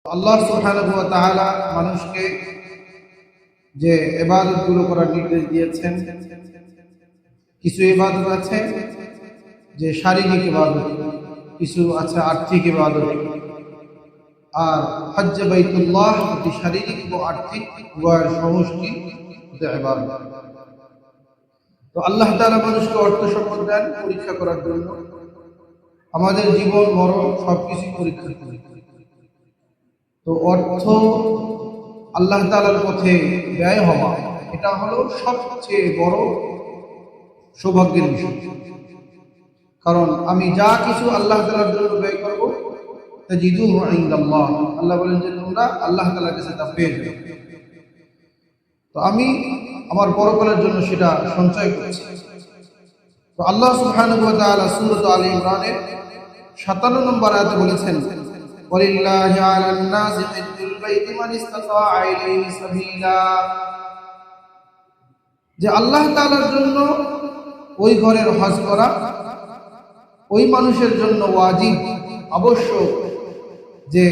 আল্লাহ সুবহানাহু ওয়া তাআলা মানুষকে যে ইবাদতগুলো করার নির্দেশ দিয়েছেন, কিছু ইবাদত আছে যে শারীরিক ইবাদত, কিছু আছে আর্থিক ইবাদত। আর হজ্জ বাইতুল্লাহ এটি শারীরিক ও আর্থিক উভয়ের সমষ্টি ইবাদত। তো আল্লাহ তাআলা মানুষকে অর্থ সম্পদ দেন পরীক্ষা করার জন্য। আমাদের জীবন মরণ সবকিছু পরীক্ষা করি। তো অর্থ আল্লাহ তাআলার পথে ব্যয় হওয়া, এটা হলো সবচেয়ে বড় সৌভাগ্যের বিষয়। কারণ আমি যা কিছু আল্লাহ তাআলার জন্য ব্যয় করব, তাজিদুহু ইনদাল্লাহ, আল্লাহ বলেন যে তোমরা আল্লাহ তাআলার কাছে তা পেয়ে যাবে। তো আমি আমার পরকালের জন্য সেটা সঞ্চয় করছি। তো আল্লাহ সুবহানাহু ওয়া তাআলা সূরা আলে ইমরানের 57 নম্বর আয়াতে বলেছেন, ওয়ালিল্লাহি আলান নাসি হিজ্জুল বাইতি মান ইসতাতাআ ইলাইহি সাবিলা, যে আল্লাহ তাআলার জন্য ওই ঘরের হজ করা ওই মানুষের জন্য ওয়াজিব, আবশ্যক, যে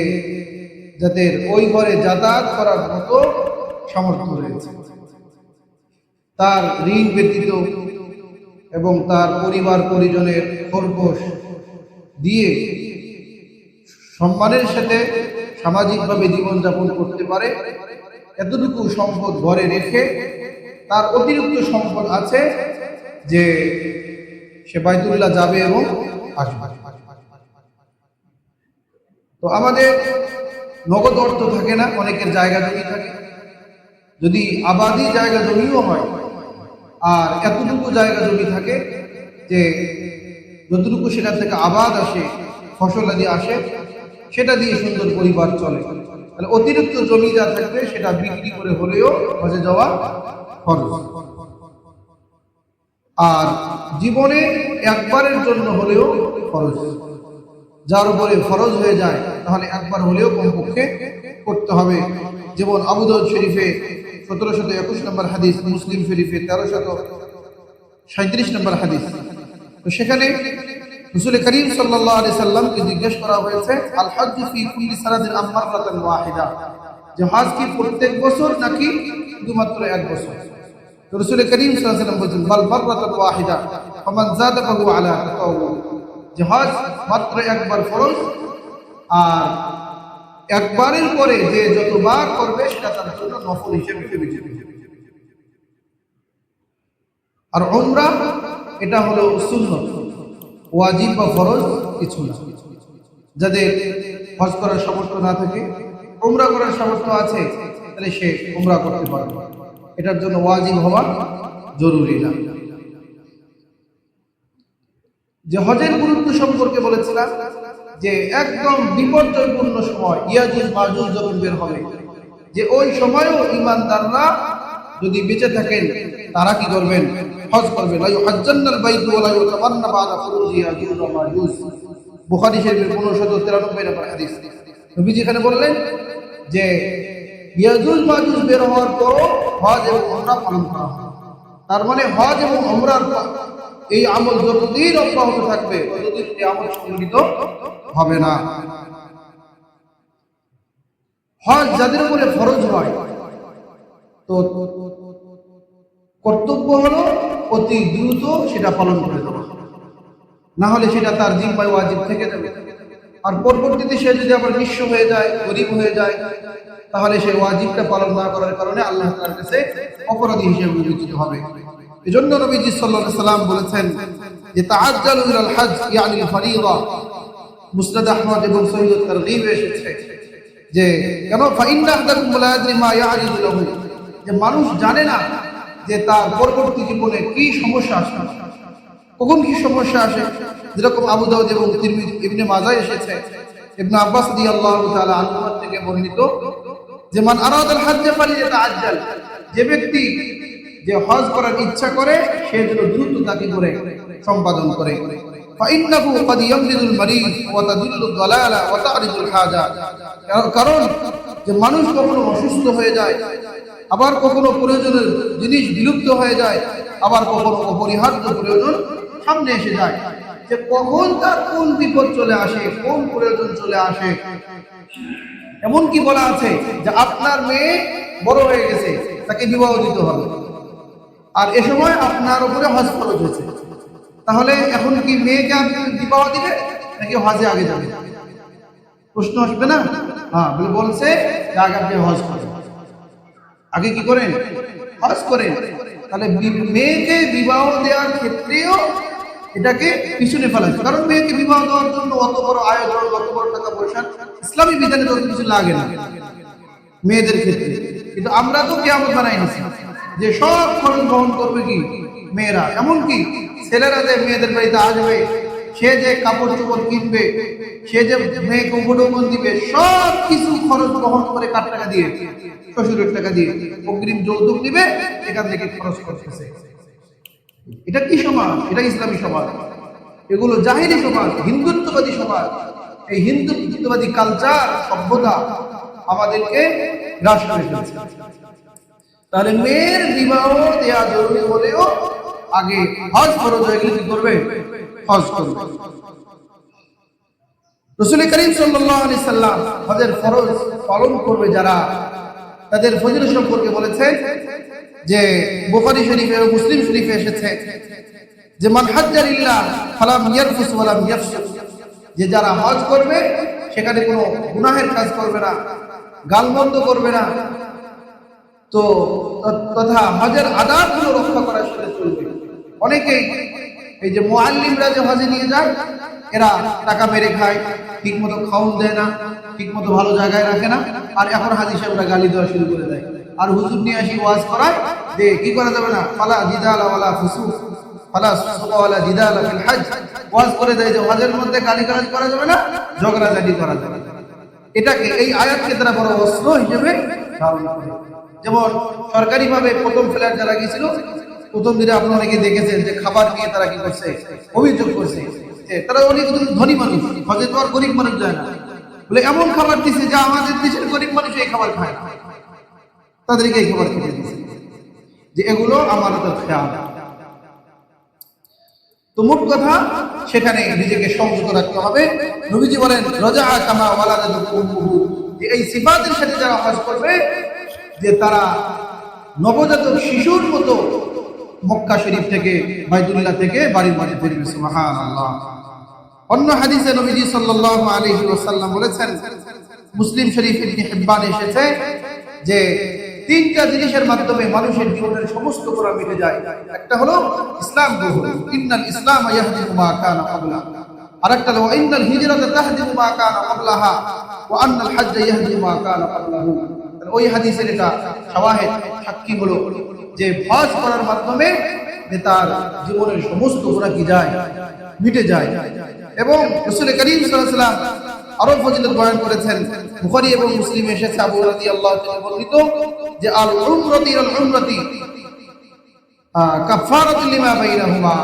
যাদের ওই ঘরে যাতায়াত করার মতো সামর্থ্য রয়েছে, তার ঋণ ব্যতীত এবং তার পরিবার পরিজনের খরগোশ দিয়ে সম্মানের সাথে সামাজিকভাবে জীবনযাপন করতে পারে, এতটুকু সম্পদ ঘরে রেখে তার অতিরিক্ত সম্পদ আছে যে সে বাইতুল্লাহ যাবে এবং আসবে। তো আমাদের নগদ অর্থ থাকে না, অনেকের জায়গা জমি থাকে। যদি আবাদি জায়গা জমিও হয়, আর এতটুকু জায়গা জমি থাকে যে যতটুকু সেখান থেকে আবাদ আসে, ফসল আদি আসে, সেটা দিয়ে সুন্দর পরিবার চলে, তাহলে অতিরিক্ত জমি যা থাকবে সেটা বিক্রি করে হলেও হজে যাওয়া ফরজ। আর জীবনে একবারের জন্য হলেও ফরজ, যার উপরে ফরজ হয়ে যায় তাহলে একবার হলেও কমপক্ষে করতে হবে। যেমন আবু দাউদ শরীফে 1721 নম্বর হাদিস, মুসলিম শরীফে 1337 নম্বর হাদিস। তো সেখানে রাসূল করিম সাল্লাল্লাহু আলাইহি সাল্লামকে জিজ্ঞেস করা হয়েছে, আল হজ্জু ফি কুল্লি সানাতিন আম মাররাতান ওয়াহিদা, যে হজ কি প্রত্যেক বছর নাকি শুধুমাত্র এক বছর? তো রাসূল করিম সাল্লাল্লাহু আলাইহি সাল্লাম বলেছেন, বাল মাররাতান ওয়াহিদা ফামান যাদা ফাহু আলা তাতাওয়ু, যে হজ মাত্র একবার ফরজ, আর একবারের পরে যে যতবার করবে সেটা তার জন্য নফল হিসেবে বিবেচিত। আর উমরা এটা হলো সুন্নাত, ওয়াজিব বা ফরজ কিছু না। যাদের হজ করার সামর্থ্য না থাকে, উমরা করার সামর্থ্য আছে, তাহলে সে উমরা করতে পারবে, এটার জন্য ওয়াজিব হওয়া জরুরি না। যে হজের গুরুত্ব সম্পর্কে বলেছিলাম যে একদম বিপর্যয়পূর্ণ সময়, ইয়াজুজ মাজুজ যখন বের হবে, যে ওই সময়ও ঈমানদাররা যদি বেঁচে থাকেন তারা কি করবেন? হজ করবেন। লা ইউহাজ্জান্নাল বাইতু ওয়া লা ইউতামান্না বা'দা ফুরুজি ইয়াজুজ ওয়া মাজুজ, বুখারী শরীফের 1593 নম্বর হাদিস। নবীজি এখানে বললেন যে ইয়াজুজ মাজুজ বের হওয়ার পরও হজ এবং উমরা পালন করা হবে। তার মানে হজ এবং উমরার এই আমল যতদিন অব্যাহত থাকবে ততদিন এই আমল সংগঠিত হবে না। হজ যাদের উপরে ফরজ হয়, তো কর্তব্য হলো অতি দ্রুত সেটা পালন করে দেওয়া, না হলে সেটা তার জিম্মায় ওয়াজিব থেকে যাবে। আর পরবর্তীতে সে যদি আবার নিঃস্ব হয়ে যায়, গরিব হয়ে যায়, তাহলে সে ওয়াজিবটা পালন না করার কারণে আল্লাহ তাআলার কাছে অপরাধী হিসেবে বিবেচিত হবে। এজন্য নবীজি সাল্লাল্লাহু আলাইহি সাল্লাম বলেছেন যে তাআজ্জালু ইলাল হজ ইয়ানি ফরিদা, মুসনাদ আহমদ এবং সহিহ তারগীবে এসেছে যে কেন ফাইন্না আহদাকুম লা ইয়াদরি মা ইয়ারিদু লাহু, যে মানুষ জানে না যে তার পরবর্তী জীবনে কি সমস্যা আসে, কখন কি সমস্যা আসে। যেরকম আবু দাউদ এবং তিরমিজি, ইবনে মাজাহ এসেছে, ইবনে আব্বাস রাদিয়াল্লাহু তাআলা আনহু থেকে বর্ণিত যে মান আরাদাল হজ্জ ফালিয়াতাআজ্জাল, যে ব্যক্তি যে হজ করার ইচ্ছা করে সে যেন দ্রুত তাকে করে সম্পাদন করে। ফাইন্নাহু ক্বাদ ইয়ামরিদুল মারিদ ওয়া তাদুল্লুদ দালালা ওয়া তা'রিদুল হাজা, কারণ যে মানুষ কখনো অসুস্থ হয়ে যায়, আবার কখনো প্রয়োজনের জিনিস বিলুপ্ত হয়ে যায়, আবার কখনো অপরিহার্য প্রয়োজন সামনে এসে যায়। যে কখন তার কোন বিপদ চলে আসে, কোন প্রয়োজন চলে আসে। এমনকি বলা আছে যে আপনার মেয়ে বড় হয়ে গেছে, তাকে বিবাহ দিতে হবে, আর এ সময় আপনার উপরে হজ ফরজ হয়েছে, তাহলে এখন কি মেয়েকে আপনি বিবাহ দিবেন নাকি হজে আগে যাবেন? প্রশ্ন আসবে না? হ্যাঁ, বলছে যে আগে আপনি হজ করেন, আগে কি করেন? হজ করেন। তাহলে মেয়েকে বিবাহ দেওয়ার ক্ষেত্রেও এটাকে পিছনে ফেলা, কারণ মেয়েকে বিবাহ দেওয়ার জন্য অত বড় আয়োজন, অত বড় টাকা পয়সা ইসলামী বিধানে তত কিছু লাগে না মেয়েদের ক্ষেত্রে। কিন্তু আমরা তো কিয়ামত বানাই নিছি যে সব খরচ বহন করবে কি মেয়েরা। এমনকি ছেলেরা যে মেয়েদের বাড়িতে আসবে, সে যে কাপড় চোপড় কিনবে, সে যে মেয়েকে উপঢৌকন দিবে, সব কিছু খরচ বহন করে কার টাকা দিয়ে? শ্বশুরের টাকা দিয়ে। অগ্রিম যৌতুক দিবে, এখান থেকে খরচ করতেছে। এটা কি সমাজ? এটা ইসলামী সমাজ? এগুলো জাহিরি সমাজ, হিন্দুত্ববাদী সমাজ। এই হিন্দুত্ববাদী কালচার, সভ্যতা আমাদেরকে গ্রাস করে ফেলছে। তাহলে মেয়ের বিবাহ দেওয়া জরুরি হলেও আগে হজ ফরজ হয়ে গেলে কি করবে? হজ করবে। রাসূল করিম সাল্লাল্লাহু আলাইহি সাল্লাম হজের ফরজ পালন করবে যারা, তাদের ফজিলত সম্পর্কে বলেছেন যে বুখারী শরীফে ও মুসলিম শরীফে এসেছে যে মান হাজ্জা লিল্লাহ ফালাম ইয়ারফুস ওয়ালাম ইয়াফসুক, যে যারা হজ করবে সেখানে কোনো গুনাহের কাজ করবে না, গালমন্দ করবে না, তো তথা হজের আদাবগুলো রক্ষা করার সাথে চলবে। অনেকেই এই যে মুআল্লিমরা যে হজে নিয়ে যায়, এরা টাকা মেরে খায়, ঠিক মতো খাওন দেয় না, ঠিক মতো ভালো জায়গায় রাখে না, আর এখন হাজী সাহেবরা গালি দেওয়া শুরু করে দেয়। আর হুজুর নিয়ে আসি ওয়াজ করায় যে কি করা যাবে না, ফালা জিদালা ওয়ালা ফুসুক ফালা সুকা ওয়ালা জিদালা ফিল হজ, ওয়াজ করে দেয় যে হজের মধ্যে গালিগালাজ করা যাবে না, ঝগড়াঝাটি করা যাবে না। এটাকে এই আয়াতকে তারা বড় অস্ত্র হিসেবে ধারণা করে। যেমন সরকারিভাবে প্রথম ফ্ল্যাট যারা গিয়েছিল, প্রথম দিনে আপনারা অনেকে দেখেছেন যে খাবার নিয়ে তারা কি করছে, অভিযোগ করছে। তারা অনেক ধনী মানুষ, হজে তো আর গরিব মানুষ যায় না, বলে এমন খাবার দিছে যে আমাদের দেশের গরিব মানুষ এই খাবার খায় না, তাদেরকে এই খাবার খেতে দিচ্ছে। যে এগুলো আমানতের খেয়াল। তো মোট কথা, সেখানে নিজেকে সংযত রাখতে হবে। নবীজি বলেন রাজা কামা ওয়ালাদাতু উম্মুহু, যে এই সিফাতের সাথে যারা হজ করবে, যে তারা নবজাতক শিশুর মতো মক্কা শরীফ থেকে, বাইতুল্লাহ থেকে বাড়ির বাড়ি ফিরবে। সুবহানাল্লাহ। অন্য হাদিসে নবীজি সাল্লাল্লাহু আলাইহি ওয়াসাল্লাম বলেছেন, মুসলিম শরীফ ইবনে হিব্বান এসেছে যে তিনটা জিনিসের মাধ্যমে মানুষের জীবনের সমস্ত গোনা মিটে যায়। একটা হলো ইসলাম গ্রহণ, ইন্নাল ইসলাম ইয়াহদিমু মা কানা ক্বাবলা। আরেকটা হলো ইন্নাল হিজরাতা তাহদিমু মা কানা ক্বাবলাহা ওয়া আন্নাল হজ্জ ইয়াহদিমু মা কানা ক্বাবলাহু। ওই হাদিসের এটা শাওয়াহিদ, সাক্ষী হলো যে হজ করার মাধ্যমে যে তার জীবনের সমস্ত গুনাহ কি যায়, মিটে যায়। এবং রাসূল করিম সাল্লাল্লাহু আলাইহি ওয়াসাল্লাম আরো ফজিলত বয়ান করেছেন, বুখারী এবং মুসলিমে এসেছে আবু রাদিয়াল্লাহু তাআলা বর্ণিত যে আল উমরাতি আল উমরাতি কাফারাতু লিমা বাইনাহুমা,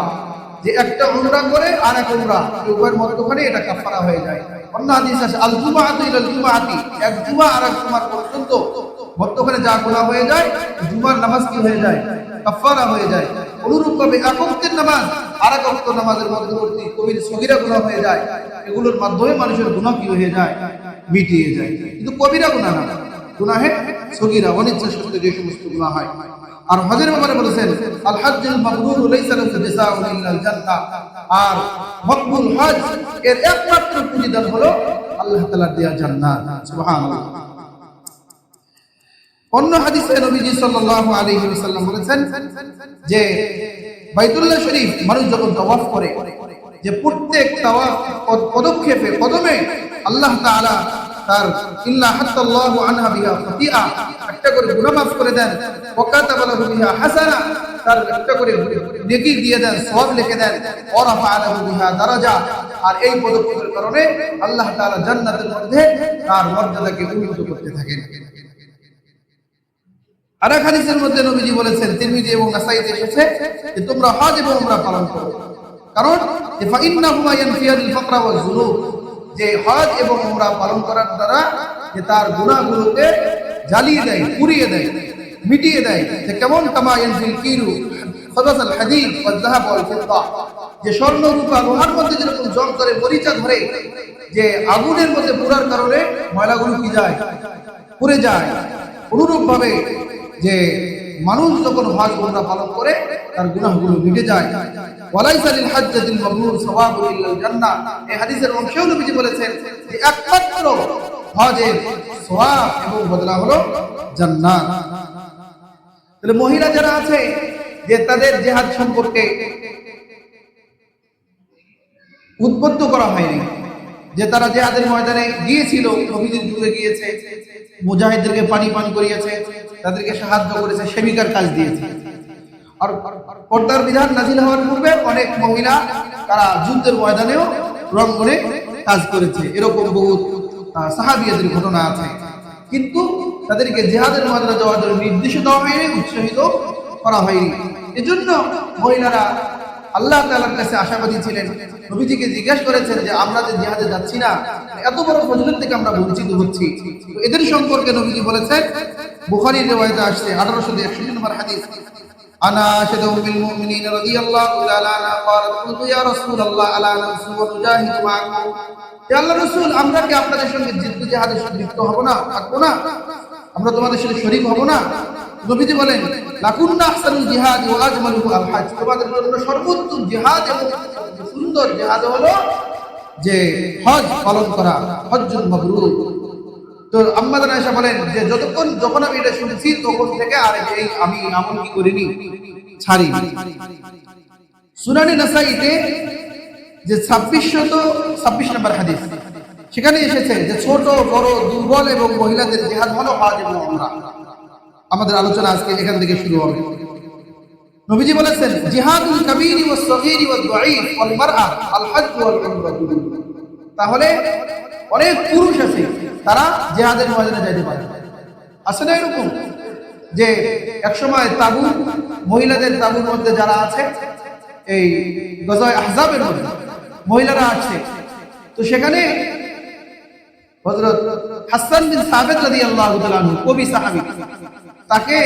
যে একটা উমরা করে আর এক উমরা উভয়ের মধ্যখানে এটা কাফারা হয়ে যায়। অন্য হাদিস আছে আল জুমআতু ইলাল জুমআতি, এক জুমা আর এক জুমার পর্যন্ত মধ্যখানে যা গুনাহ হয়ে যায়, জুমার নামাজ কি হয়ে যায়, কাফারা হয়ে যায়। অনুরূপভাবে এক ওয়াক্তের নামাজ আর এক ওয়াক্ত নামাজের মধ্যবর্তী কবির সগীরা গুনাহ হয়ে যায়, এগুলোর মাধ্যমে মানুষের গুনাহ কি হয়ে যায়, মিটিয়ে যায়। কিন্তু কবিরা গুনাহ না, গুনাহে সগীরা, অনিচ্ছা সত্ত্বে যে সমস্ত গুনাহ হয়। আর হজের ব্যাপারে বলেছেন আল হজ্জুল মাবরুর লাইসা লাহু জাযাউন ইল্লাল জান্নাহ, আর মকবুল হজ এর একমাত্র প্রতিদান হলো আল্লাহ তাআলার দেয়া জান্নাত। সুবহানাল্লাহ। অন্য হাদিসে নবীজি সাল্লাল্লাহু আলাইহি ওয়াসাল্লাম বলেছেন যে বাইতুল্লাহ শরীফ মানুষ যখন তাওয়াফ করে, যে প্রত্যেক তাওয়াফ পদক্ষেপে কদমে আল্লাহ তাআলা তার ইল্লা হাত্তাল্লাহু আনহা বিহা খাতিয়া, একটা করে গুনাহ মাফ করে দেন, ওয়া কাতাবা লাহু বিহা হাসানা, তার একটা করে নেকি দিয়ে দেন, সওয়াব লিখে দেন, ওয়া রাফা লাহু বিহা দারাজা, আর এই পদক্ষেপের কারণে আল্লাহ তাআলা জান্নাতের মধ্যে তার মর্যাদাকে উন্নত করতে থাকেন। আর এক হাদিসের মধ্যে নবীজি বলেছেন, তিরমিজি এবং নাসাঈতে এসেছে যে তোমরা হজ এবং উমরা পালন করো, কারণ যে ফাইন্নাহুমা ইয়ানফিয়ানিল ফাকরা ওয়াজ যুনুব, যে হজ এবং উমরা পালন করার দ্বারা যে তার গুনাহগুলোকে জ্বালিয়ে দেয়, পুড়িয়ে দেয়, মিটিয়ে দেয়। যে কেমন কামা ইয়ানফিল কিরু খাবাসাল হাদিদ ওয়াজ যাহাব ওয়াল ফিদ্দা, যে স্বর্ণ রূপা লোহার মধ্যে যেরকম জং ধরে মরিচা ধরে যে আগুনের মধ্যে পুরার কারণে ময়লাগুলো কি যায় পুড়ে যায়, অনুরূপ ভাবে যে মানুষ যখন হজ উমরা পালন করে তার গুনাহগুলো মিটে যায়। ওয়ালাইসা লিল হাজ্জাতিল মাবরুর সাওয়াবুন ইল্লাল জান্নাহ, এই হাদিসের অংশেও নবীজি বলেছেন যে একমাত্র হজের সওয়াব এবং বদলা হলো জান্নাত। তাহলে মহিলা যারা আছে যে তাদের জিহাদ সম্পর্কে উদ্বুদ্ধ করা হয়নি, যে তারা জিহাদের ময়দানে গিয়েছিল, নবীজির যুগে গিয়েছে, মুজাহিদদেরকে পানি পান করিয়েছে, তাদেরকে সাহায্য করেছে, সেবিকার কাজ দিয়েছে। আর পর্দার বিধান নাযিল হওয়ার পূর্বে অনেক মহিলা তারা যুদ্ধের ময়দানেও রঙ্গনে কাজ করেছে, এরকম বহু সাহাবিয়াদের ঘটনা আছে। কিন্তু তাদেরকে জিহাদের ময়দানে যাওয়ার জন্য নির্দেশ দেওয়া হয়নি, উৎসাহিত করা হয়নি। এজন্য মহিলারা আল্লাহ তাআলার কাছে আশাবাদী ছিলেন। নবীজিকে জিজ্ঞাসা করেছেন যে আমরা যে জিহাদে যাচ্ছি না, এত বড় ফজিলত থেকে আমরা বঞ্চিত হচ্ছি। তো এদের সম্পর্কে নবীজি বলেছেন, বুখারীর রিওয়ায়াতে আসছে 1861 নম্বর হাদিস, আনা আশহাদু বিল মুমিনিনা রাদিয়াল্লাহু তাআলা আনহা ক্বালাত কুলতু ইয়া রাসূলুল্লাহ আলা নাফসি ওয়া নুজাহিদু মাআকুম, ইয়া আল্লাহর রাসূল আমরা কি আপনাদের সঙ্গে জিহাদে লিপ্ত হব না, থাকবো না, আমরা তোমাদের সাথে শরীক হব না? নবীজি বলেন, লাকুন্না আহসানুল জিহাদ ওয়া আজমালুহু আল হজ, তোমাদের জন্য সর্বোত্তম জিহাদ এবং সুন্দর জিহাদ হলো যে হজ পালন করা, হজ্জুল মাবরুর। তো আম্মা জান আয়েশা বলেন যে যখন আমি এটা শুনছি তখন থেকে আর এই আমি আমল কি করিনি, ছাড়ি। সুনানে নাসাইতে যে 2626 নম্বর হাদিস, সেখানে এসেছে যে ছোট বড় দুর্বল এবং মহিলাদের জিহাদ হলো হজ এবং উমরা। আমাদের আলোচনা আজকে এখান থেকে শুরু হবে। নবীজি বলেছেন, জিহাদুল কাবীরি ওয়াস সগীরি ওয়াদ দাঈফ ওয়াল মারআ আল হজ ওয়াল উমরাতু। তাহলে অনেক পুরুষ আছে তারা জিহাদের ময়দানে যাইতে পারে, আছে না এরকম? যে একসময় তাবু, মহিলাদের তাবুর মধ্যে যারা আছে এই গজওয়ে আহজাবের মধ্যে মহিলারা আসছে, তো সেখানে হযরত হাসান বিন সাবিত রাদিয়াল্লাহু তাআলা আনহু, কবি সাহাবী, তাকে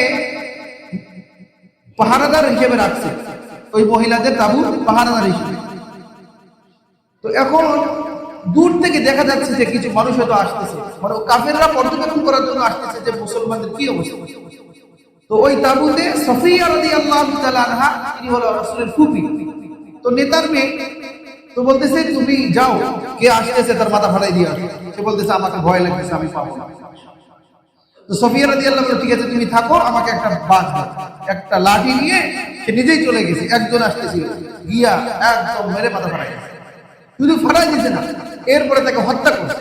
পাহারাদার হিসেবে রাখছে, ওই মহিলাদের তাবুর পাহারাদার হিসেবে। তো এখন দূর থেকে দেখা যাচ্ছে যে কিছু মানুষ হয়তো আসতেছে, মানে কাফেররা পর্যবেক্ষণ করার জন্য আসতেছে যে মুসলমানদের কি অবস্থা। তো ওই তাবুতে সফিয়া রাদিয়াল্লাহু তাআলা আনহা, তিনি হলো রাসূলের ফুফি, তো নেতার মেয়ে। তো বলতেছে, তুমি যাও, কে আসতেছে তার মাথা ফাটাই দিয়ে আসো। সে বলতেছে, আমাকে ভয় লাগতেছে, আমি পাবো না। তো সফিয়া রাদিয়াল্লাহু তাআলা, ঠিক আছে তুমি থাকো, আমাকে একটা বাঁশ দাও। একটা লাঠি নিয়ে সে নিজেই চলে গেছে, একজন আসতেছিল, গিয়া একদম মেরে মাথা ফাটাই গেছে। শুধু ফাটাই দিছে না, এরপরে তাকে হত্যা করছে।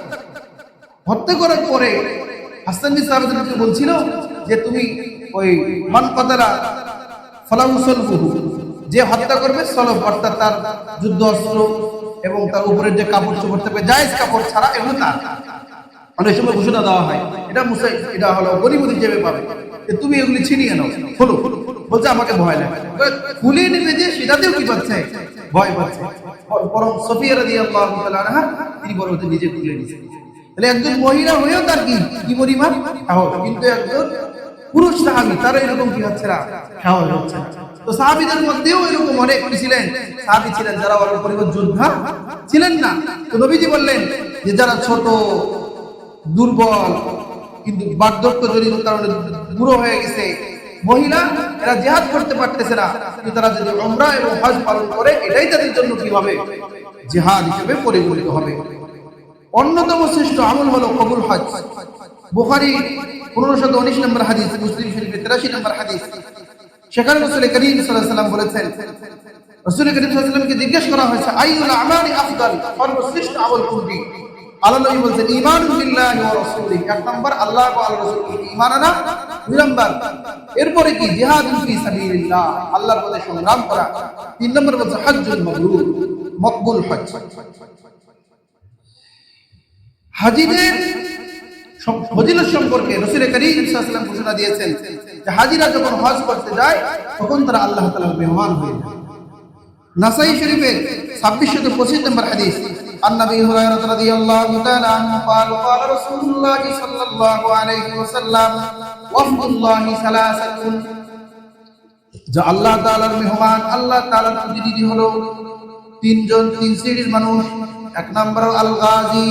হত্যা করার পরে হাসান বিন সাবিত বলছিল যে তুমি ওই মান কাতালা ফালাহু সলবুহু, যে হত্যা করবে সলব, অর্থাৎ তার যুদ্ধ অস্ত্র এবং তার উপরের যে কাপড় চোপড় থাকবে, জায়েজ কাপড় ছাড়া, এগুলো না। অনেক সময় ঘোষণা দেওয়া হয়, এটা হলো গরিবী হিসেবে পাবে, যে তুমি এগুলি ছিনিয়ে নাও। হলো বলছে আমাকে ভয় লাগে, খুলিয়ে নেবে যে সেটাতেও কি পাচ্ছে, ভয় পাচ্ছে। বরং সফিয়া রাদিয়াল্লাহু তাআলা আনহা, তিনি বড় হতে নিজে খুলে নিয়েছেন। তাহলে একজন মহিলা হয়েও তার কি পরিমাণ সাহস, কিন্তু একজন পুরুষ সাহাবী তার এরকম কি হচ্ছে না, সাহস হচ্ছে না। তো সাহাবীদের মধ্যেও এরকম অনেক ছিলেন, সাহাবী ছিলেন যারা অল্প পরিমাণ যোদ্ধা ছিলেন না। তো নবীজি বললেন যে যারা ছোট দুর্বল, কিন্তু বার্ধক্যজনিত কারণে বুড়ো হয়ে গেছে মহিলা, এরা জিহাদ করতে পারতেছে না, কিন্তু তারা যদি উমরা এবং হজ পালন করে, এটাই তাদের জন্য কি হবে, জিহাদ হিসেবে পরিগণিত হবে। অন্যতম শ্রেষ্ঠ আমল হলো কবুল হজ। বুখারী 1519 নম্বর হাদিস, মুসলিম শরীফে 83 নম্বর হাদিস, সেখানে রাসূল করিম সাল্লাল্লাহু আলাইহি ওয়াসাল্লাম বলেছেন, রাসূল করিম সাল্লাল্লাহু আলাইহি ওয়াসাল্লামকে জিজ্ঞেস করা হয়েছে, আইয়ুল আমালি আফদাল, সর্বশ্রেষ্ঠ আমল কোনটি? আল্লাহ নবী বলেন, ঈমানুন বিল্লাহি ওয়া রাসূলিহি, এক নাম্বার আল্লাহ ও আল্লাহর রাসূলকে ঈমান আনা, দুই নাম্বার এরপরে কি, জিহাদুন ফি সাবিলিল্লাহ, আল্লাহর পথে সংগ্রাম করা, তিন নাম্বার বলছে হজ্জুল মাবরুর, মকবুল হজ। হাজীদের ফজিলত সম্পর্কে রাসূল করিম সাল্লাল্লাহু আলাইহি ওয়াসাল্লাম ঘোষণা দিয়েছেন যে হাজীরা যখন হজ করতে যায় তখন তারা আল্লাহ তাআলার মেহমান হয়ে যায়। নাসাই শরীফের 2625 নম্বর হাদিস, আন নবী হুরায়রা রাদিয়াল্লাহু তাআলা আনহু قال قال رسول الله صلى الله عليه وسلم وفد الله ثلاثه, যে আল্লাহ তাআলার মেহমান, আল্লাহ তাআলার প্রতিনিধি হলো তিন শ্রেণীর মানুষ। এক নম্বর আল গাজী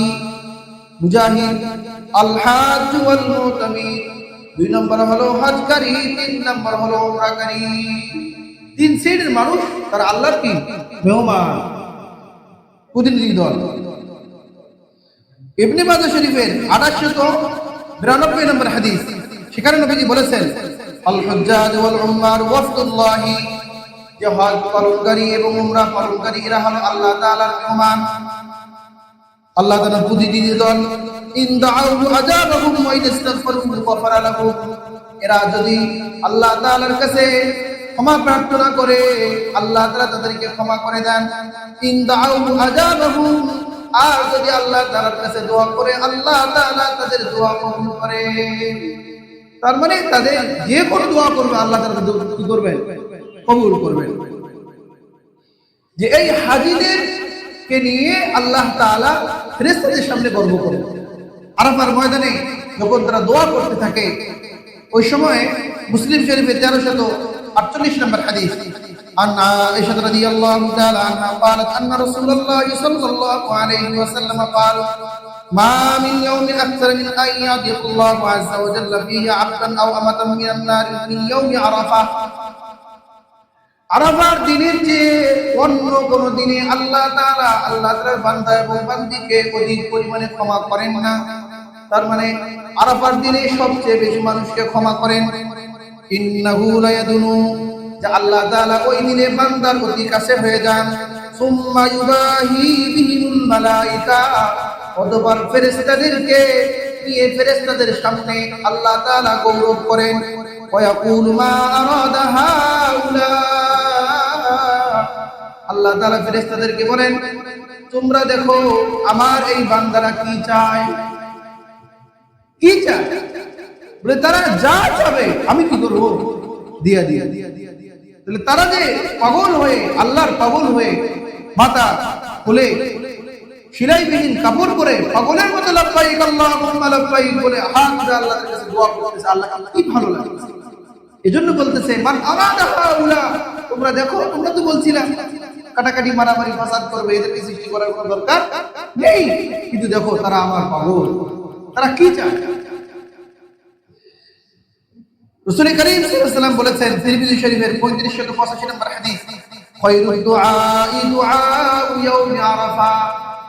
মুজাহিদ, আল হাজ ওয়াল মুতামির, দুই নম্বর হলো হজকারী, তিন নম্বর হলো উমরাকারী। তিন শ্রেণীর মানুষ, তারা আল্লাহর কি মেহমান, প্রতিনিধি দল। ইবনে মাজাহ শরীফের 892 নম্বর হাদিস, সেখানে নবীজি বলেছেন আল হুজ্জাজ ওয়াল উম্মার ওয়াফদুল্লাহ, যে হজ পালনকারী এবং উমরা পালনকারী এরা হলো আল্লাহ তাআলার মেহমান, আল্লাহ তাআলার প্রতিনিধি দল। ইন দাউ আজাবাহুম ওয়া ইস্তাগফারুহু গফারা লাহুম, এরা যদি আল্লাহ তাআলার কাছে ক্ষমা প্রার্থনা করে আল্লাহ তাআলা তাদেরকে ক্ষমা করে দেন। ইন দাউ আজাবাহুম, আর যদি আল্লাহ তাআলার কাছে দোয়া করে আল্লাহ তাআলা তাদের দোয়া কবুল করে। তার মানে তাদের যে কোনো দোয়া করবে আল্লাহ তাআলা কি করবেন? কবুল করবেন। যে এই হাজীদের কে নিয়ে আল্লাহ তাআলা ফেরেশতাদের সামনে গর্ব করবেন। আরাফার ময়দানে যখন তারা দোয়া করতে থাকে, ওই সময় মুসলিম শরীফে 1348 নম্বর হাদিস, عن عائشة رضي الله تعالى عنها قالت أن رسول الله صلى الله عليه وسلم قال ما من يوم أكثر من أن يعتق الله عز وجل فيه عبدا أو أمة من النار من يوم عرفة। আরাফার দিনের চেয়ে অন্য কোন দিনে আল্লাহ তাআলার বান্দা এবং বান্দীকে অধিক পরিমাণে ক্ষমা করেন না। তার মানে আরাফার দিনে সবচেয়ে বেশি মানুষকে ক্ষমা করেন। ইন্নাহু লায়াদুনু, যে আল্লাহ তাআলা ওই দিনে বান্দার অতি কাছে হয়ে যান। সুম্মা ইউবাহি বিহিমুল মালায়েকা, অতঃপর ফেরেশতাদেরকে নিয়ে ফেরেশতাদের সামনে আল্লাহ তাআলা গৌরব করেন। ওয়া ইয়াকুলু মা আরাদা হাউলা, আল্লাহ তাআলা ফেরেশতাদেরকে বলেন তোমরা দেখো আমার এই বান্দারা কি চায়, কি চায়। বলে তারা যা চাবে আমি কি করব? দিয়া দিয়া। তাহলে তারা যে পাগল হয়ে, আল্লাহর পাগল হয়ে মাথা খুলে সিলাইবিহীন কাপড় পরে পাগলের মতো লাব্বাইক আল্লাহুম্মা লাব্বাইক বলে হাত ধরে আল্লাহর কাছে দোয়া করতেছে, আল্লাহ কি ভালো লাগে। এজন্য বলতেছে মান আরাদা হাউলা, তোমরা দেখো, তোমরা তো বলছিলা কাটাকাটি মারামারি ফাসাদ করবে, এদেরকে সৃষ্টি করার কোনো দরকার নেই, কিন্তু দেখো তারা আমার পাগল, তারা কি চায়। রাসূল করিম সাল্লাল্লাহু আলাইহি ওয়াসাল্লাম বলেছেন তিরমিজি শরীফের 3585 নম্বর হাদিস, খায়রুদ দুআই দুআউ ইয়াউমি আরাফা,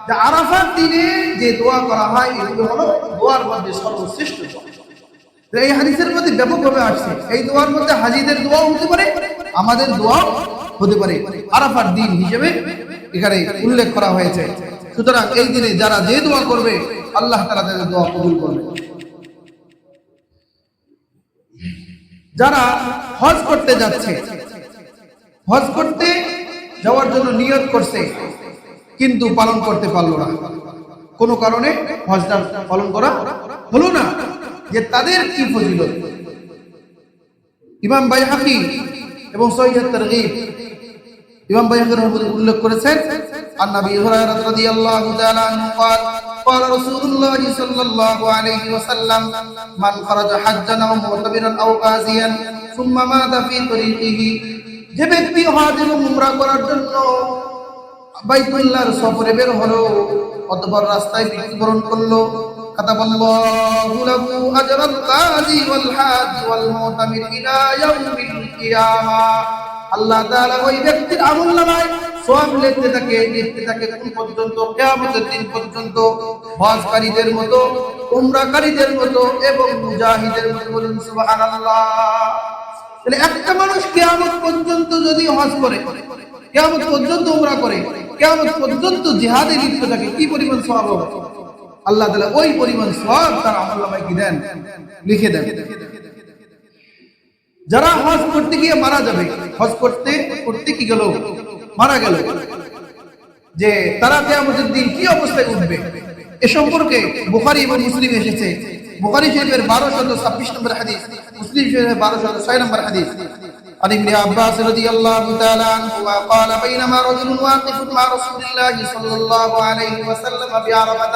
যে আরাফার দিনে যে দোয়া করা হয় এগুলো হলো দোয়ার মধ্যে সর্বশ্রেষ্ঠ দোয়া। এই হাদিসের মধ্যে ব্যাপকভাবে আসছে এই দোয়ার মধ্যে হাজীদের দোয়াও হতে পারে, আমাদের দোয়াও হতে পারে, আরাফার দিন হিসেবে এখানে উল্লেখ করা হয়েছে। সুতরাং এই দিনে যারা যে দোয়া করবে আল্লাহ তাআলা তাদের দোয়া কবুল করবে। যারা হজ করতে যাচ্ছে, হজ করতে যাওয়ার জন্য নিয়ত করছে কিন্তু পালন করতে পারলো না, কোনো কারণে হজটা পালন করা হলো না, যে তাদের কি ফজিলত। ইমাম বাইহাকি এবং সহিহ তারগীব ইমাম বাইহাকি রাহিমাহুল্লাহ উল্লেখ করেছেন আন নবী হুরায়রা রাদিয়াল্লাহু তাআলা আনহু قال قال رسول الله صلى الله عليه وسلم من خرج حجا او معتمرا او غازيا ثم مات في طريقه, যে ব্যক্তি হজ এবং উমরা করার জন্য বাইতুল্লাহর সফরে বের হলো অতঃপর রাস্তায় মৃত্যুবরণ করলো, কাতাবাল্লাহু লাহু আজরাল গাজি ওয়াল হাজ ওয়াল মুতামির ইলা ইয়াউমিল কিয়ামাহ, আল্লাহ তাআলা ওই ব্যক্তির আমলনামায় সওয়াব লিখতে থাকে কোন পর্যন্ত? কিয়ামতের দিন পর্যন্ত। হজকারীদের মতো, উমরাকারীদের মতো এবং মুজাহিদের মতো। বলুন সুবহানাল্লাহ। তাহলে একটা মানুষ কিয়ামত পর্যন্ত যদি হজ করে, কিয়ামত পর্যন্ত উমরা করে, কিয়ামত পর্যন্ত জিহাদে লিপ্ত থাকে, কি পরিমাণ সওয়াব হবে? আল্লাহ তাআলা ওই পরিমাণ সওয়াব তার আমলনামায় কি দেন? লিখে দেন। যারা হজ করতে গিয়ে মারা যাবে, হজ করতে করতে কি গেল? মারা গেল, যে তারা কিয়ামতের দিন কি অবস্থায় উঠবে এ সম্পর্কে বুখারী এবং মুসলিম এসেছে। বুখারী শরীফের 1226 নম্বর হাদিস, মুসলিম শরীফের 1206 নম্বর হাদিস। عن ابن عباس رضي الله تعالى عنهما قال بينما رجل واقف مع رسول الله صلى الله عليه وسلم بعرفة,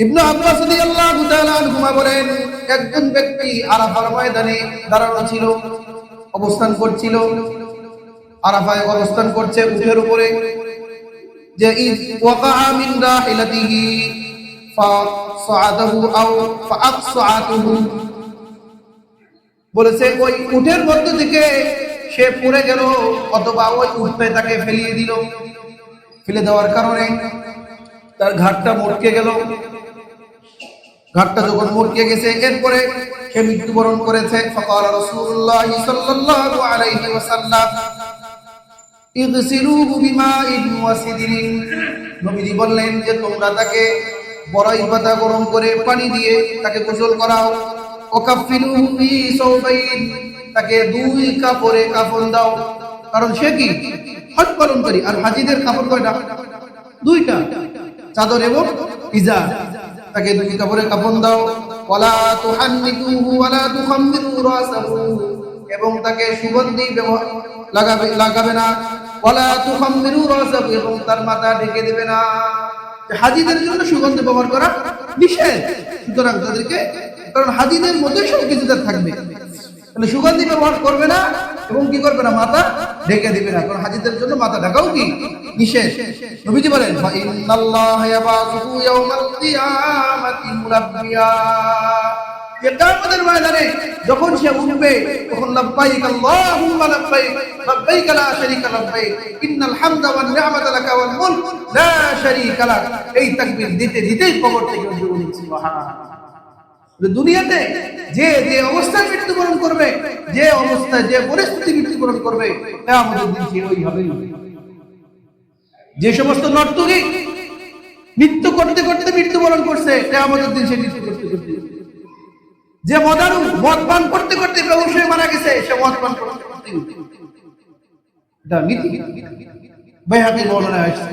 ইবনে আব্বাস রাদিয়াল্লাহু তাআলা আনহুমা বলেন একজন ব্যক্তি আরাফার ময়দানে দাঁড়ানো ছিল, অবস্থান করছিল। আরাফায় অবস্থান করছে উটের উপরে, যে ইদ ওয়াকাআ মিন রাহিলাতিহি ফাসাআদাহু আও ফাআকসাআতুহু, বলেছে ওই উটের মধ্য থেকে সে পড়ে গেল অথবা ওই উটে তাকে ফেলিয়ে দিল, ফেলে দেওয়ার কারণে তার ঘাটটা মটকে গেল। ঘাটটা যখন মটকে গেছে এরপরে সে মৃত্যুবরণ করেছে। ফাকাল রাসূলুল্লাহ সাল্লাল্লাহু আলাইহি ওয়াসাল্লাম ইগসিলুহু বিমাইন ওয়া সিদরিন, নবীজি বললেন যে তোমরা তাকে বড়ই পাতা গরম করে পানি দিয়ে তাকে গোসল করাও। ওয়াকাফিলুহু ফি সাওবাইন, তাকে দুই কাপড়ে কাফন দাও, কারণ সে কি হজ পালনকারী, আর হাজীদের কাপড় কয়টা? দুইটা, চাদর এবং ইজার। তাকে দুই কাপড়ে কাফন দাও। ওয়ালা তুহান্নিকুহু ওয়ালা তুখাম্মিরু রাসাহু, এবং তাকে সুগন্ধি লাগাবে না। ওয়ালা তুখাম্মিরু রাসাহু, এবং তার মাথা ঢেকে দেবে না। হাজীদের জন্য সুগন্ধি ব্যবহার করা নিষেধ, সুতরাং তাদেরকে, কারণ হাজীদের মধ্যে সব কিছু থাকবে, তাহলে সুগন্ধি ব্যবহার করবে না এবং কি করবে না, মাথা ঢেকে দিবে না, কারণ হাজীদের জন্য মাথা ঢাকাও কি নিষেধ। নবীজি বলেন ফা ইন্নাল্লাহা ইয়াবাসু ইয়াউমাল কিয়ামাতি মুলাব্বিয়া, যে কিয়ামতের ময়দানে যখন সে উঠবে তখন লাব্বাইক আল্লাহুম্মা লাব্বাইক লাব্বাইক লা শারীকা লাব্বাইক ইন্নাল হামদা ওয়ান নি'মাতা লাকা ওয়াল মুলক লা শারীকা লাক, এই তাকবীর দিতে দিতেই কবর থেকে উঠবে বলুন সুবহানাল্লাহ। দুনিয়াতে যে যে অবস্থায় মৃত্যুবরণ করবে, যে অবস্থায় যে পরিস্থিতি মৃত্যুবরণ করবে, কিয়ামতের দিন সে ওই হবেই। যে সমস্ত নর্তকী নৃত্য করতে করতে মৃত্যুবরণ করছে, কিয়ামতের দিন সে নৃত্য করতে করতে, যে মদারু মদ পান করতে করতে বেহুশ হয়ে মারা গেছে, সে মদ পান করতে করতে এটা নীতি। বাইহাকীর বর্ণনা আছে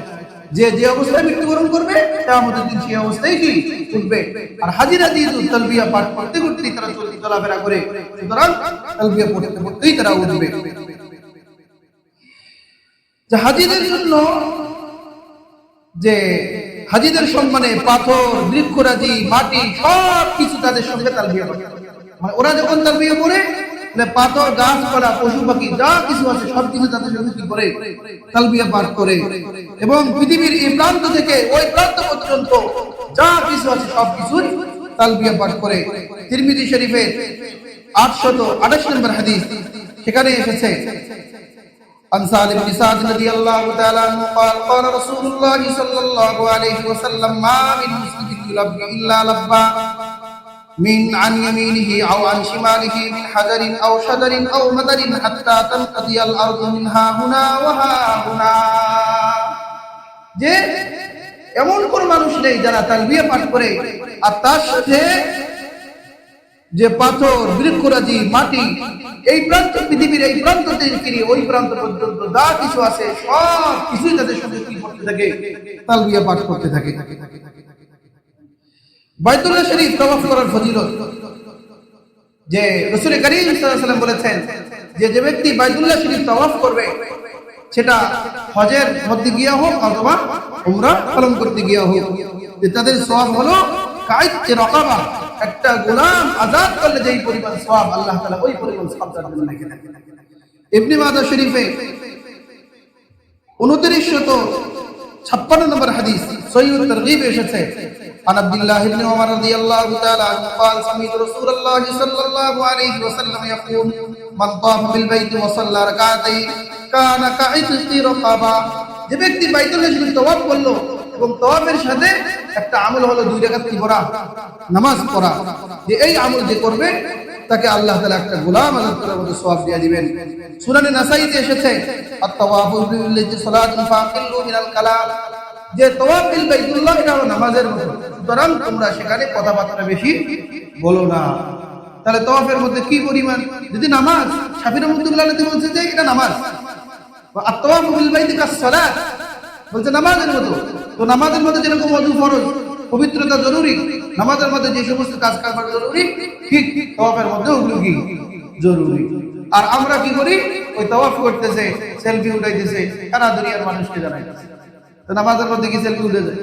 যে যে অবস্থায় মৃত্যুবরণ করবে কিয়ামতের দিন সেই অবস্থায় কি উঠবে। আর হাজীরা যেহেতু তালবিয়া পাঠ করতে করতেই তারা চলাফেরা করে, সুতরাং তালবিয়া পড়তে পড়তেই তারা উঠবে। যে হাজীদের জন্য, যে হাজীদের সম্মানে পাথর, বৃক্ষরাজি, মাটি সব কিছু তাদের সঙ্গে তালবিয়া পড়ে, মানে ওরা যখন তালবিয়া পড়ে পাথর, গাছপালা, পশু পাখি যা কিছু আছে সবকিছু তাদের সঙ্গে কি করে, তালবিয়া পাঠ করে। এবং পৃথিবীর এই প্রান্ত থেকে ওই প্রান্ত পর্যন্ত যা কিছু আছে সবকিছুই তালবিয়া পাঠ করে। তিরমিজি শরীফের 828 নম্বর হাদিস, সেখানে এসেছে عن سالم بن سعد رضي الله تعالى عنه قال قال رسول الله صلى الله عليه وسلم ما من مسلم يلبي إلا لبى من عن يمينه أو عن شماله من حجر أو شجر أو مدر حتى تنقضي الأرض منها هنا وها هنا, যে এমন কোন মানুষ নেই যারা তালবিয়া পাঠ করে আর তার সাথে যে পাথর, বৃক্ষরাজি, মাটি, এই প্রান্ত, পৃথিবীর এই প্রান্ত থেকে ওই প্রান্ত পর্যন্ত যা কিছু আছে সব কিছুই তাদের সঙ্গে কি করতে থাকে, তালবিয়া পাঠ করতে থাকে। বাইতুল্লাহ শরীফ তাওয়াফ করার ফজিলত, যে রাসূল করিম সাল্লাল্লাহু আলাইহি ওয়াসাল্লাম বলেছেন যে যে ব্যক্তি বাইতুল্লাহ শরীফ তাওয়াফ করবে, সেটা হজের মধ্যে গিয়া হোক অথবা উমরা পালন করতে গিয়া হোক, যে তাদের সওয়াব হলো কাইতে রাকাবা, একটা গোলাম আযাদ করলে যেই পরিমাণ সওয়াব আল্লাহ তাআলা ওই পরিমাণ সওয়াব তার জন্য রেখে দেন। ইবনে মাজাহ শরীফে 2956 নম্বর হাদিস সহিহ তারগীব এসেছে, عن عبد الله بن عمر رضي الله تعالى عنه قال سمعت رسول الله صلى الله عليه وسلم يقول من طاف بالبيت وصلى ركعتين كان كعتق رقبة, যে ব্যক্তি বাইতুল্লাহ শরীফ তাওয়াফ করলো এবং তাওয়াফের সাথে একটা আমল হলো 2 রাকাত কি পড়া, নামাজ পড়া, যে এই আমল যে করবে তাকে আল্লাহ তাআলা একটা গোলাম আযাদ করার মতো সওয়াব দিয়ে দিবেন। সুনানে নাসাইতে এসেছে আত-তাওয়াফু বিল সালাতিন ফাকিলু মিনাল কালাম, যে তাওয়াফ বিল বাইতুল্লাহ এটা হলো নামাজের মতো, সুতরাং তোমরা সেখানে কথাবার্তা বেশি বলো না। তাহলে তাওয়াফের মধ্যে কি পরিমাণ, যদি নামাজ, শাফি রহমাতুল্লাহ আলাইহি বলছে যে এটা নামাজ, আত-তাওয়াফু বিল বাইতি কাস-সালাত বলছে নামাজের মতো। তো নামাজের মধ্যে যেরকম ওযু ফরজ, পবিত্রতা জরুরি, নামাজের মধ্যে যে সমস্ত কাজ কারবার জরুরি, ঠিক তাওয়াফের মধ্যে ওগুলো কি জরুরি। আর আমরা কি করি, ওই তাওয়াফ করতেছে, সেলফি উঠাইতেছে, সারা দুনিয়ার মানুষকে জানাইতেছে। তো নামাজের মধ্যে কি সেলফি উঠে যায়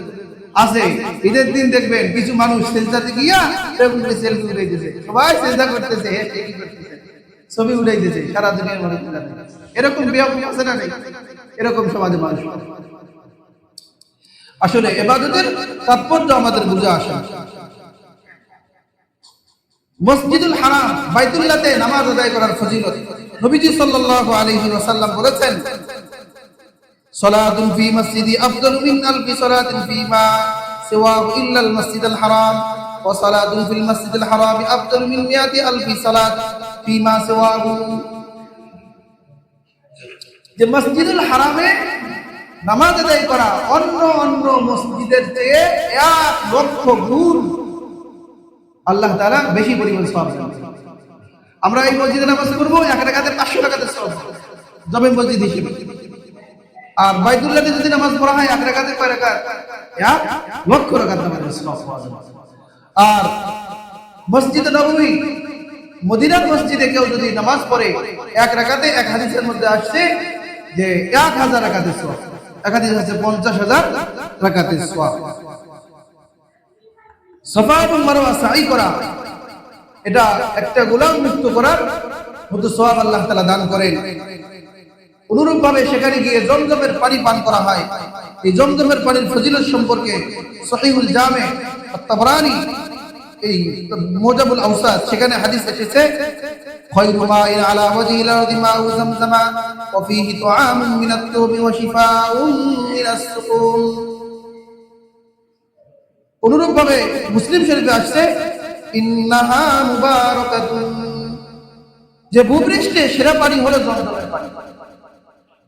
আছে? ঈদের দিন দেখবেন কিছু মানুষ সেজদাতে গিয়া সেলফি উঠাইতেছে, সবাই সেজদা করতেছে, কি করতেছে, ছবি উড়াই দিয়েছে সারা দুনিয়ার মানুষ জানে। এরকম বেয়াকুফ আছে না নেই? এরকম সমাজে মানুষ। আসলে ইবাদতের তাৎপর্য আমাদের বুঝে আসে। মসজিদুল হারাম বাইতুল্লাহতে নামাজ আদায় করার ফজিলত নবীজি সাল্লাল্লাহু আলাইহি ওয়াসাল্লাম বলেছেন, সালাতুন ফি মসজিদি আফদালু মিন আলফি সালাতিন ফিমা সিওয়াহু ইল্লাল মসজিদুল হারাম ওয়া সালাতুন ফিল মসজিদুল হারামি আফদালু মিন মিয়াতি আলফি সালাত ফিমা সিওয়াহু। যে মসজিদুল হারামে নামাজ আদায় করা অন্য মসজিদের চেয়ে 1 লক্ষ গুণ আল্লাহ তাআলা বেশি পরিমাণ সওয়াব দেন। আমরা এই মসজিদে নামাজ পড়ব 1 রাকাতে 500 টাকাতে সওয়াব জমে মসজিদ হিসেবে। আর বাইতুল্লাহতে যদি নামাজ পড়া হয় 1 রাকাতে কয় রাকাত? 1 লক্ষ রাকাত নামাজের সওয়াব পাওয়া যাবে। আর মসজিদে নববী মদিনার মসজিদে কেউ যদি নামাজ পড়ে 1 রাকাতে, এক হাদিসের মধ্যে আসছে যে 1000 রাকাতের সওয়াব, এক হাদিস আছে 50,000 রাকাতের সওয়াব। সাফা এবং মারওয়া সাই করা, এটা একটা গোলাম মুক্ত করার মতো সওয়াব আল্লাহ তাআলা দান করেন। অনুরূপ ভাবে সেখানে গিয়ে জমজমের পানি পান করা হয়। এই জমজমের পানির ফজিলত সম্পর্কে সহিহুল জামে আত-তাবরানী এই মুজাবুল আওসাত সেখানে হাদিস এসেছে, খায়রু মাইন আলা ওয়াজিল আরদি মাউ জামজামা ওয়া ফীহি তুআমুন মিনাত তুবি ওয়া শিফাউন মিনাস সুকুম। অনুরূপ ভাবে মুসলিম শরীফে আসছে, ইন্নাহা মুবারাকাতুন, যে ভূপৃষ্ঠে সেরা পানি হলো জমজমের পানি।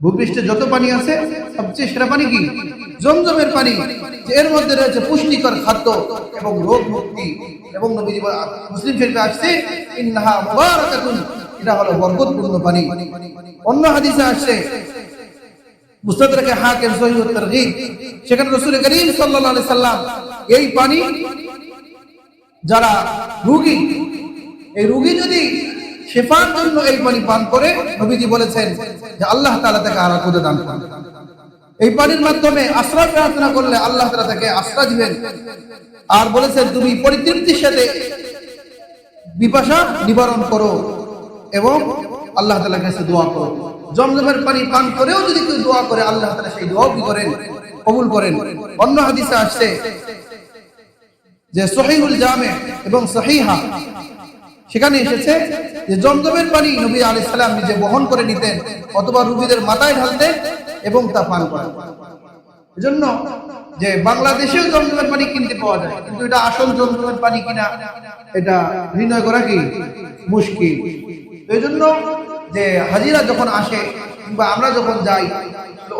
ভূপৃষ্ঠে যত পানি আছে সবচেয়ে সেরা পানি কি? জমজমের পানি। এর মধ্যে রয়েছে পুষ্টিকর খাদ্য এবং রোগ মুক্তি। এবং নবীজি মুসলিম শরীফে আসছে, ইন্নাহা মুবারাকাতুন, এটা হলো বরকতপূর্ণ পানি। অন্য হাদিসে আসছে মুস্তাদরাকে হাকিম সহিহ তারগীব, সেখানে রাসূল করিম সাল্লাল্লাহু আলাইহি সাল্লাম এই পানি যারা রোগী, এই রোগী যদি শিফার জন্য এই পানি পান করে, নবীজি বলেছেন যে আল্লাহ তাআলা তাকে আরাকুদ দান করবেন। এই পানির মাধ্যমে আশ্রয় প্রার্থনা করলে আল্লাহ তাআলা তাকে আশ্রয় দিবেন। আর বলেছেন তুমি পরিতৃপ্তির সাথে পিপাসা নিবারণ করো এবং আল্লাহ তাআলার কাছে দোয়া করো। জমজমের পানি পান করেও যদি কেউ দোয়া করে আল্লাহ তাআলা সেই দোয়া কি করেন? কবুল করেন। অন্য হাদিসে আসছে যে সহিহুল জামে এবং সহিহা সেখানে এসেছে যে জমজমের পানি নবী আলাইহিস সালাম নিজে বহন করে নিতেন অথবা রোগীদের মাথায় ঢালতেন এবং তা পান করতেন। এজন্য যে বাংলাদেশেও জমজমের পানি কিনতে পাওয়া যায়, কিন্তু এটা আসল জমজমের পানি কিনা এটা নির্ণয় করা কি মুশকিল। এই জন্য যে হাজিরা যখন আসে কিংবা আমরা যখন যাই,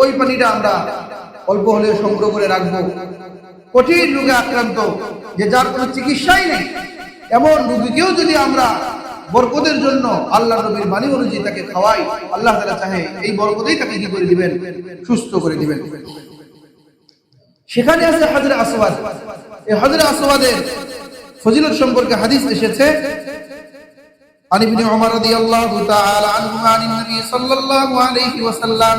ওই পানিটা আমরা অল্প হলেও সংগ্রহ করে রাখবো। কঠিন রোগে আক্রান্ত, যে যার কোনো চিকিৎসাই নেই, এমন রোগীকেও যদি আমরা বরকতের জন্য আল্লাহ নবীর বাণী অনুযায়ী তাকে খাওয়াই, আল্লাহ তাআলা চাহে এই বরকতেই তাকে কি করে দিবেন? সুস্থ করে দিবেন। সেখানে আছে হাজরে আসওয়াদ। এই হাজরে আসওয়াদের ফজিলত সম্পর্কে হাদিস এসেছে, عن ابن عمر رضي الله تعالى عنهما عن النبي صلى الله عليه وسلم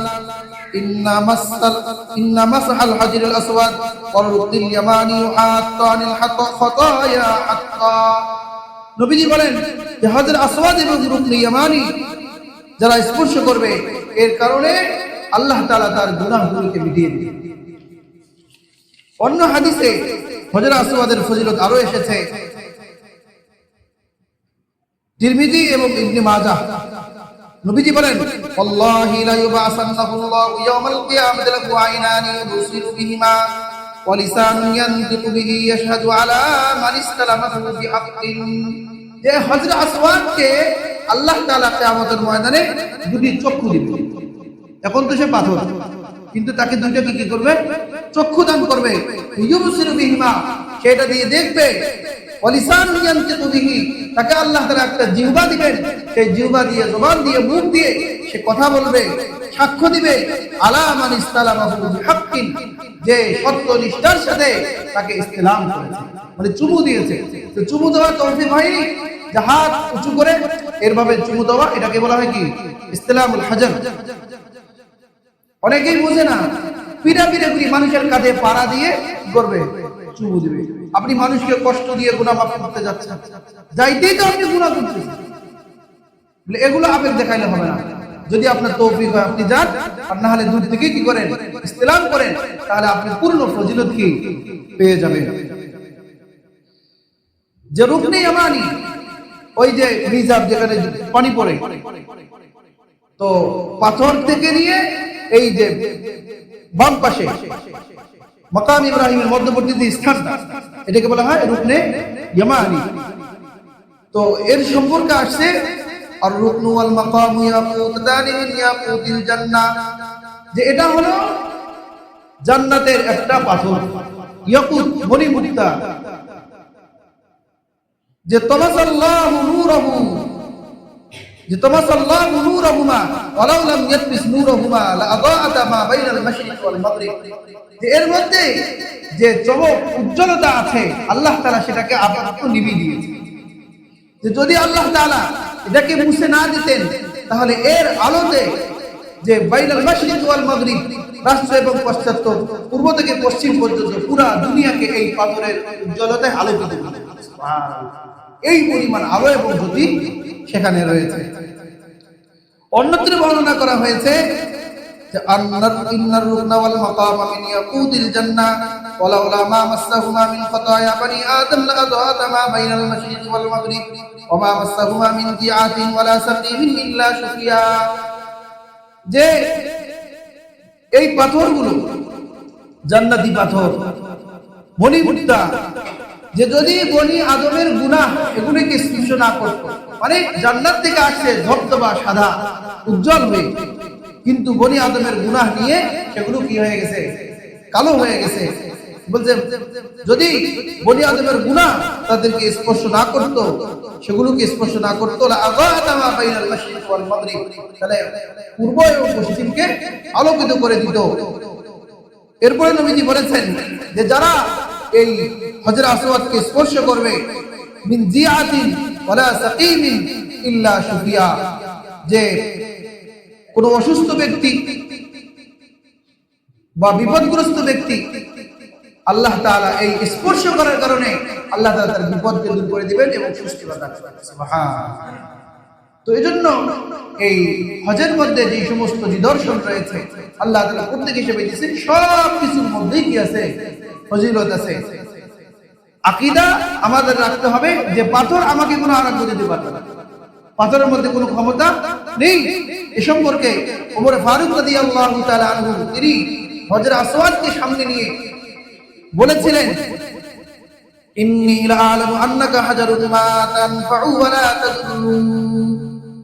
إن مسح الحجر الأسود والركن اليماني حاطان الخطايا حقا। নবীজি বলেন যে হাজর আসওয়াদ এবং রুকন ইয়ামানি যারা স্পর্শ করবে, এর কারণে আল্লাহ তাআলা তার গুনাহগুলোকে মিটিয়ে দিবেন। অন্য হাদিসে হাজর আসওয়াদের ফজিলত আরো এসেছে, তিরমিজি এবং ইবনে মাজাহ। নবীজি বলেন, আল্লাহি লা ইউবাসান্নাহুল্লাহু ইয়াওমাল কিয়ামাতি লাহু আইনানি ইউবসিরু বিহিমা ওয়া লিসানুন ইয়ানতিকু বিহি ইয়াশহাদু আলা মান ইসতালামাহু বিহাক্কিন। যে হযরত আসওয়াদকে আল্লাহ তাআলা কিয়ামতের ময়দানে দুটি চক্ষু দিবেন। এখন তো সে পাথর, কিন্তু তাকে দুইটা কি করবে? চক্ষু দান করবে। ইউবসিরু বিহিমা, সেটা দিয়ে দেখবে। ওয়ালিসানুন ইয়ানতিকু বিহি, তাকে আল্লাহ তাআলা একটা জিহ্বা দিবেন, সেই জিহ্বা দিয়ে, জবান দিয়ে, মুখ দিয়ে সে কথা বলবে, সাক্ষ্য দিবে আলা মান ইসতালামাহু বিহাক্কিন, যে সত্য নিষ্ঠার সাথে তাকে ইসলাম করেছে, মানে চুমু দিয়েছে। তো চুমু দেওয়া তৌফিক হয়নি, যে হাত উঁচু করে এরভাবে চুমু দেওয়া, এটাকে বলা হয় কি? ইসলামুল হাজর। অনেকেই বোঝে না, পিড়াপিড়ি করে মানুষের কাঁধে পাড়া দিয়ে করবে, চুমু দিবে। আপনি মানুষকে কষ্ট দিয়ে গুনাহ মাফ করতে যাচ্ছেন, যাইতেই তো আপনি গুনাহ করতেছেন। এগুলো আবেগ দেখাইলে হবে না। যদি আপনার তৌফিক হয় আপনি যান, আর না হলে দূর থেকে কি করেন, ইস্তেলাম করেন, তাহলে আপনি পূর্ণ ফজিলত কি পেয়ে যাবেন। যে রুকনে ইয়ামানি, ওই যে মিজাব যেখানে পানি পড়ে, তো পাথর থেকে নিয়ে এই যে বাম পাশে মাকাম ইব্রাহিমের মধ্যবর্তী যে স্থানটা, এটাকে বলা হয় রুকনে ইয়ামানি। তো এর সম্পর্কে আসছে আর রুকনু ওয়াল মাকামু ইয়াকুতানি মিন ইয়াকুতিল জান্নাহ, যে এটা হলো জান্নাতের একটা পাথর, ইয়াকুত মণিমুক্তা, যে তামাসাল্লাহু নূরুহু, যে তামাসাল্লাহু নূরুহুমা ওয়ালাউ লাম ইয়াতমিস নূরুহুমা লাআযাআতা মা বাইনাল মাশরিক ওয়াল মাগরিব, যে এর মধ্যে যে চমক উজ্জ্বলতা আছে আল্লাহ তাআলা সেটাকে আপাতত নিভিয়ে দিয়েছেন। যে যদি আল্লাহ তাআলা এটাকে মুছে না দিতেন তাহলে এর আলোতে যে বাইনাল মাশরিক ওয়াল মাগরিব, রাষ্ট্র এবং পাশ্চাত্য, পূর্ব থেকে পশ্চিম পর্যন্ত পুরা দুনিয়াকে এই পাথরের উজ্জ্বলতায় আলোকিত করে। এই পরিমাণ আলো এবং জ্যোতি সেখানে রয়েছে। অন্যত্র বর্ণনা করা হয়েছে যে ইন্নার রুকনা ওয়াল মাকামা মিন ইয়াকুতিল জান্নাহ ওয়ালাউলা মা মাসসাহুমা মিন খাতায়া বানি আদম লাআযাআতা মা বাইনাল মাশরিক ওয়াল মাগরিব ওয়া মা মাসসাহুমা মিন দিআতিন ওয়ালা সাকিমিন ইল্লা শুফিয়া, যে এই পাথরগুলো জান্নাতি পাথর মণিমুক্তা, যে যদি বনি আদমের গুনাহ এগুলিকে স্পর্শ না করত, মানে জান্নাত থেকে আসছে ধবধবা সাদা উজ্জ্বল হয়ে, কিন্তু বনি আদমের গুনাহ নিয়ে সেগুলো কি হয়ে গেছে, কালো হয়ে গেছে। বলছে যদি বনি আদমের গুনাহ তাদেরকে স্পর্শ না করত, সেগুলোকে স্পর্শ না করতো, তাহলে পূর্ব এবং পশ্চিমকে আলোকিত করে দিত। এরপরে নবীজি বলেছেন যে যারা এই হজরে আসওয়াদকে স্পর্শ করবে, মিন জিআতিন ওয়ালা সাকিমিন ইল্লা শুফিয়া, যে কোন অসুস্থ ব্যক্তি বা বিপদগ্রস্ত ব্যক্তি আল্লাহ তাআলা এই স্পর্শ করার কারণে আল্লাহ তাআলা তার বিপদকে দূর করে দিবেন এবং সুস্থতা দান করবেন। সুবহানাল্লাহ। তো এজন্য এই হজের মধ্যে যে সমস্ত নিদর্শন রয়েছে আল্লাহ তাআলা প্রত্যেক হিসেবে দিয়েছেন, সব কিছুর মধ্যেই কি আছে, ফজিলত আছে। আকীদা আমাদের রাখতে হবে যে পাথর আমাকে কোনো আরোগ্য দিতে পারবে না, পাথরের মধ্যে কোনো ক্ষমতা নেই। এ সম্পর্কে ওমর ফারুক রাদিয়াল্লাহু তাআলা আনহু তিনি হজরে আসওয়াদকে সামনে নিয়ে বলেছিলেন, ইন্নী লাআলামু আন্নাকা হাজারুন মা তানফাউ ওয়া লা তাদুররু।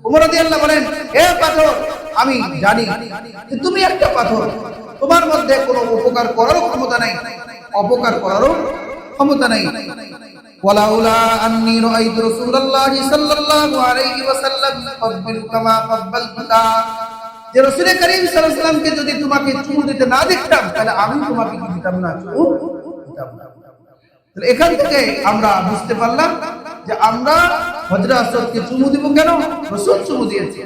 ওমর রাদিয়াল্লাহু বলেন, হে পাথর, আমি জানি যে তুমি একটা পাথর, তোমার মধ্যে কোনো উপকার করারও ক্ষমতা নাই, অপকার করারও ক্ষমতা নাই। ওয়ালাউলা আন্নী রাআইতু রাসূলুল্লাহি সাল্লাল্লাহু আলাইহি ওয়াসাল্লাম ইয়াকবিলু কামা ক্বাব্বালতুকা, যে রাসূল করিম সাল্লাল্লাহু আলাইহি ওয়াসাল্লামকে যদি তোমাকে চুমু দিতে না দেখতাম তাহলে আমি তোমাকে কি দিতাম না, চুমু দিতাম না। তাহলে এখান থেকে আমরা বুঝতে পারলাম যে আমরা হজরে আসওয়াদকে চুমু দিব কেন, রাসূল চুমু দিয়েছে,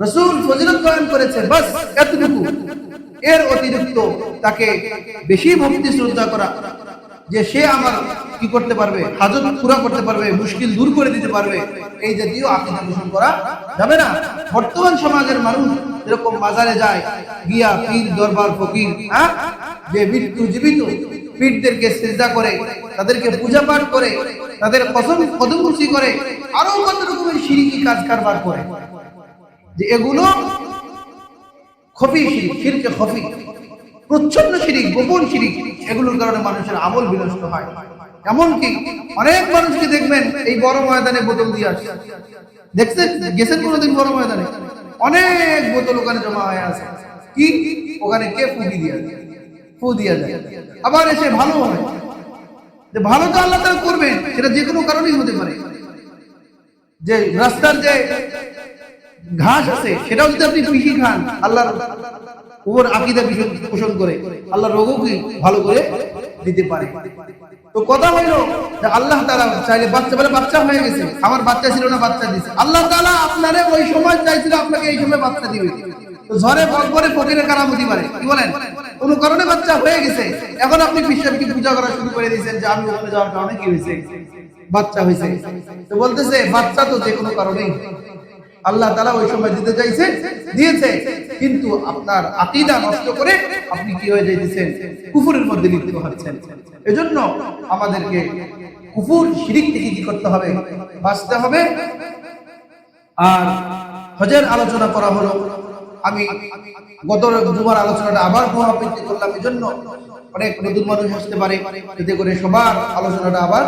রাসূল ফজিলত বয়ান করেছে, বাস এতটুকু। এর অতিরিক্ত তাকে বেশি ভক্তি শ্রদ্ধা করা, যে সে আমার কি করতে পারবে, হাজত পুরা করতে পারবে, মুশকিল দূর করে দিতে পারবে, এই জাতীয় আকীদা পোষণ করা যাবে না। বর্তমান সমাজের মানুষ এরকম বাজারে যায় গিয়া পীর দরবার ফকির, যে মৃত্যু জীবিত পীরদেরকে সিজদা করে, তাদেরকে পূজা পাঠ করে, তাদের কদমবুসি করে, আরো কত রকমের শিরকি কাজ কারবার করে, যে এগুলো খফি শিরক, শিরকে খফি, প্রচ্ছন্ন শিরিক, গোপন শিরিক। এগুলোর কারণে মানুষের আমল বিনষ্ট হয়। এমনকি অনেক মানুষকে দেখবেন এই বড় ময়দানে বোতল দিয়ে আসছে, দেখছেন, গেছেন কোনোদিন বড় ময়দানে, অনেক বোতল ওখানে জমা হয়ে আছে, কি ওখানে কে ফু দিয়া যায়, আবার এসে ভালো হয়, যে ভালো তো আল্লাহ তাআলা করবেন, সেটা যে কোনো কারণেই হতে পারে। যে রাস্তার যে ঘাস আছে সেটাও যদি আপনি পিষি খান, আল্লাহর ওর আকীদা পোষণ করে আল্লাহ রোগও কি ভালো করে দিতে পারে। তো কথা হইল যে আল্লাহ তাআলা চাইলে বাচ্চা বলে বাচ্চা হয়ে গেছে, আমার বাচ্চা ছিল না, বাচ্চা দিয়েছে। আল্লাহ তাআলা আপনারে ওই সময় চাইছিল আপনাকে এই সময় বাচ্চা দিবে। তো ঝড়ে পরে ফকিরের কারামতি পারে, কি বলেন, কোন কারণে বাচ্চা হয়ে গেছে, এখন আপনি বিশ্বাসকে পূজা করা শুরু করে দিয়েছেন যে আমি ওখানে যাওয়ার কারণে কি হয়েছে, বাচ্চা হয়েছে। তো বলতেছে বাচ্চা তো যে কোনো কারণেই, আল্লাহ তাআলা ওই সময় দিতে চাইছে, দিয়েছে, কিন্তু আপনার আকীদা নষ্ট করে আপনি কি হয়ে যাইতেছেন, কুফরের মধ্যে লিপ্ত হচ্ছেন। এজন্য আমাদেরকে কুফর শিরিক থেকে কি করতে হবে, বাঁচতে হবে। আর হজের আলোচনা করা হলো, আমি গত জুমার আলোচনাটা আবার পুনরাবৃত্তি করলাম, এজন্য অনেক নতুন মানুষ আসতে পারে, এতে করে সবার আলোচনাটা আবার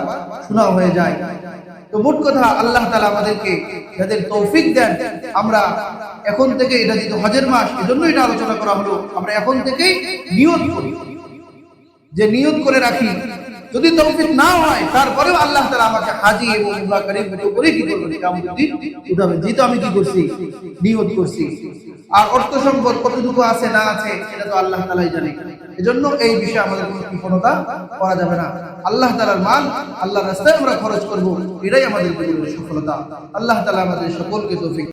শোনা হয়ে যায়। তো মোট কথা আল্লাহ তাআলা আমাদেরকে যাদের তৌফিক দেন, আমরা এখন থেকে, এটা যেহেতু হজের মাস এজন্য এটা আলোচনা করা হলো, আমরা এখন থেকেই নিয়ত করি, যে নিয়ত করে রাখি, যদি তৌফিক না হয় তারপরেও আল্লাহ তাআলা আমাকে হাজী এবং উমরা করিম করে কি করবেন, কিয়ামতের দিন উঠাবেন, যেহেতু আমি কি করছি, নিয়ত করছি। আর অর্থ সম্পদ কতটুকু আছে না আছে সেটা তো আল্লাহ তাআলাই জানে। এজন্য এই বিষয়ে আমাদের কোনো কৃপণতা করা যাবে না। আল্লাহ তাআলার মাল আল্লাহর রাস্তায় আমরা খরচ করব, এটাই আমাদের জীবনের সফলতা। আল্লাহ তাআলা আমাদের সকলকে তৌফিক